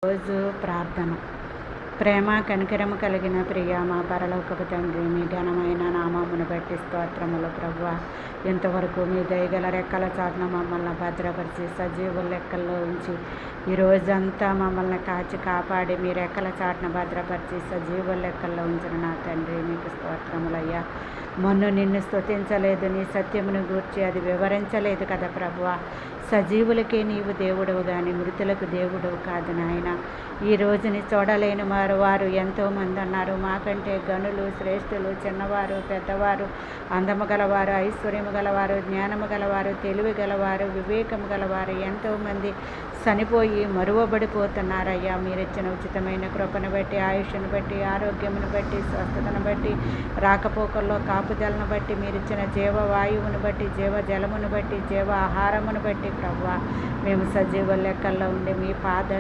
రోజు ప్రార్థన. ప్రేమ కనికరము కలిగిన ప్రియ మా పరలోకపు తండ్రి, మీ ఘనమైన నామమును బట్టి స్తోత్రములు ప్రభువా. ఇంతవరకు మీ దయగల రెక్కల చాటున మమ్మల్ని భద్రపరిచి సజీవుల లెక్కల్లో ఉంచి ఈ రోజంతా మమ్మల్ని కాచి కాపాడి మీ రెక్కల చాటున భద్రపరిచి సజీవుల లెక్కల్లో ఉంచిన నా తండ్రి, మీకు స్తోత్రములయ్యా. మొన్ను నిన్ను స్తుతించలేదు, నీ సత్యమును గూర్చి అది వివరించలేదు కదా ప్రభువా. సజీవులకే నీవు దేవుడవు కానీ మృతులకు దేవుడవు కాదు నాయన. ఈ రోజుని చూడలేని వారు ఎంతోమంది అన్నారు. మాకంటే గనులు, శ్రేష్ఠులు, చిన్నవారు, పెద్దవారు, అందము గలవారు, ఐశ్వర్యము గలవారు, జ్ఞానము గలవారు, తెలివి గలవారు, వివేకము గలవారు ఎంతోమంది చనిపోయి మరువబడిపోతున్నారయ్యా. మీరిచ్చిన ఉచితమైన కృపను బట్టి, ఆయుష్ను బట్టి, ఆరోగ్యమును బట్టి, స్వస్థతను బట్టి, రాకపోకల్లో కాపుదలను బట్టి, మీరిచ్చిన జీవవాయువును బట్టి, జీవజలమును బట్టి, జీవ ఆహారమును బట్టి ప్రభువా, మేము సజీవ లెక్కల్లో ఉండి మీ పాద